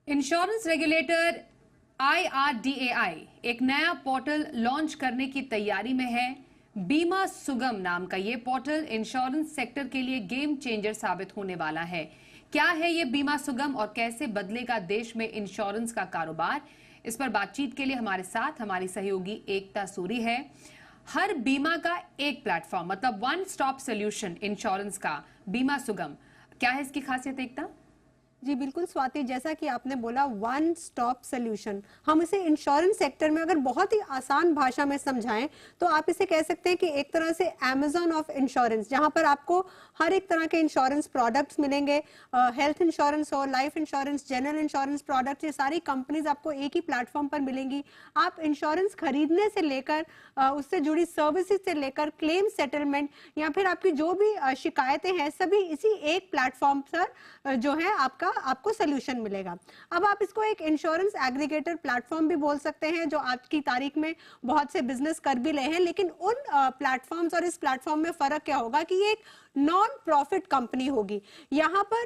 Insurance regulator IRDAI एक नया portal launch करने की तैयारी में है। बीमा सुगम नाम का ये पोर्टल इंश्योरेंस सेक्टर के लिए गेम चेंजर साबित होने वाला है। क्या है ये बीमा सुगम और कैसे बदलेगा देश में इंश्योरेंस का कारोबार? इस पर बातचीत के लिए हमारे साथ हमारी सहयोगी एकता सूरी है। हर बीमा का एक प्लेटफॉर्म, मतलब वन स्टॉप सोल्यूशन इंश्योरेंस का बीमा सुगम। क्या है इसकी खासियत एकता? जी बिल्कुल स्वाति, जैसा कि आपने बोला वन स्टॉप सोल्यूशन, हम इसे इंश्योरेंस सेक्टर में अगर बहुत ही आसान भाषा में समझाएं तो आप इसे कह सकते हैं कि एक तरह से अमेज़न ऑफ इंश्योरेंस, जहां पर आपको हर एक तरह के इंश्योरेंस प्रोडक्ट्स मिलेंगे। हेल्थ इंश्योरेंस हो, life insurance, general insurance products, ये सारी कंपनीज आपको एक ही प्लेटफॉर्म पर मिलेंगी। आप इंश्योरेंस खरीदने से लेकर उससे जुड़ी सर्विसेज से लेकर क्लेम सेटलमेंट या फिर आपकी जो भी शिकायतें हैं, सभी इसी एक प्लेटफॉर्म पर जो है आपको सोल्यूशन मिलेगा। अब आप इसको एक इंश्योरेंस एग्रीगेटर प्लेटफॉर्म भी बोल सकते हैं, जो आज की तारीख में बहुत से बिजनेस कर भी रहे हैं। लेकिन उन प्लेटफॉर्म्स और इस प्लेटफॉर्म में फर्क क्या होगा कि ये एक नॉन प्रॉफिट कंपनी होगी। यहाँ पर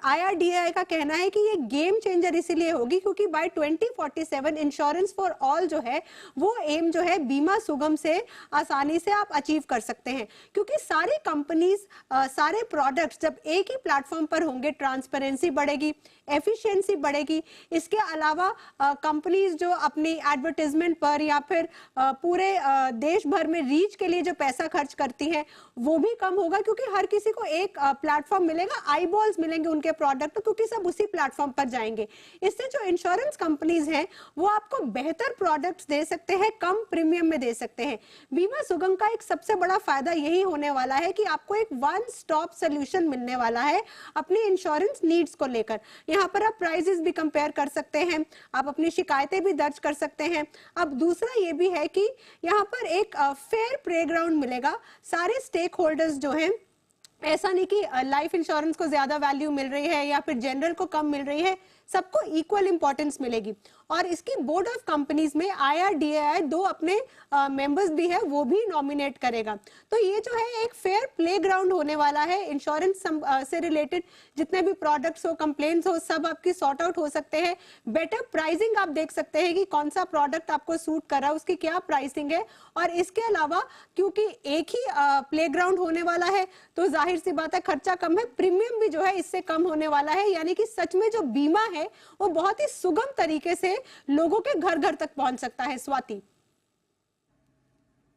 IRDAI का कहना है कि ये गेम चेंजर इसीलिए होगी क्योंकि बाय 2047 इंश्योरेंस फॉर ऑल जो है वो एम जो है बीमा सुगम से आसानी से आप अचीव कर सकते हैं, क्योंकि सारी कंपनीज सारे प्रोडक्ट्स जब एक ही प्लेटफॉर्म पर होंगे, ट्रांसपेरेंसी बढ़ेगी, एफिशिएंसी बढ़ेगी। इसके अलावा कंपनीज जो अपनी एडवर्टाइजमेंट पर या फिर पूरे देश भर में रीच के लिए जो पैसा खर्च करती हैं वो भी कम होगा, क्योंकि हर किसी को एक प्लेटफॉर्म मिलेगा, आईबॉल्स मिलेंगे उनके प्रोडक्ट, क्योंकि सब उसी प्लेटफॉर्म पर जाएंगे। इससे जो इंश्योरेंस कंपनीज हैं वो आपको बेहतर प्रोडक्ट्स दे सकते हैं, कम प्रीमियम में दे सकते हैं। बीमा सुगम का एक सबसे बड़ा फायदा यही होने वाला है कि आपको एक वन स्टॉप सोल्यूशन मिलने वाला है अपनी इंश्योरेंस नीड्स को लेकर। यहाँ पर आप प्राइसेस भी कंपेयर कर सकते हैं, आप अपनी शिकायतें भी दर्ज कर सकते हैं। अब दूसरा ये भी है कि यहाँ पर एक फेयर प्लेग्राउंड मिलेगा। सारे स्टेक होल्डर्स जो हैं, ऐसा नहीं कि लाइफ इंश्योरेंस को ज्यादा वैल्यू मिल रही है या फिर जनरल को कम मिल रही है, सबको इक्वल इंपॉर्टेंस मिलेगी। और इसकी बोर्ड ऑफ कंपनीज में IRDAI 2 अपने मेंबर्स भी है, वो भी नॉमिनेट करेगा। तो ये जो है एक फेयर प्लेग्राउंड होने वाला है। इंश्योरेंस से रिलेटेड जितने भी प्रोडक्ट्स हो, कंप्लेंट्स हो, सब आपकी सॉर्ट आउट हो सकते हैं। बेटर प्राइसिंग आप देख सकते हैं कि कौन सा प्रोडक्ट आपको सूट कर रहा है, उसकी क्या प्राइसिंग है। और इसके अलावा क्योंकि एक ही प्लेग्राउंड होने वाला है तो जाहिर सी बात है खर्चा कम है, प्रीमियम भी जो है इससे कम होने वाला है। यानी कि सच में जो बीमा है वो बहुत ही सुगम तरीके से लोगों के घर घर तक पहुंच सकता है। स्वाति,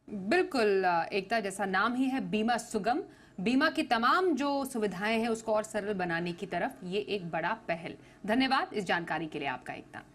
बिल्कुल एकता, जैसा नाम ही है बीमा सुगम, बीमा की तमाम जो सुविधाएं हैं उसको और सरल बनाने की तरफ ये एक बड़ा पहल। धन्यवाद इस जानकारी के लिए आपका एकता।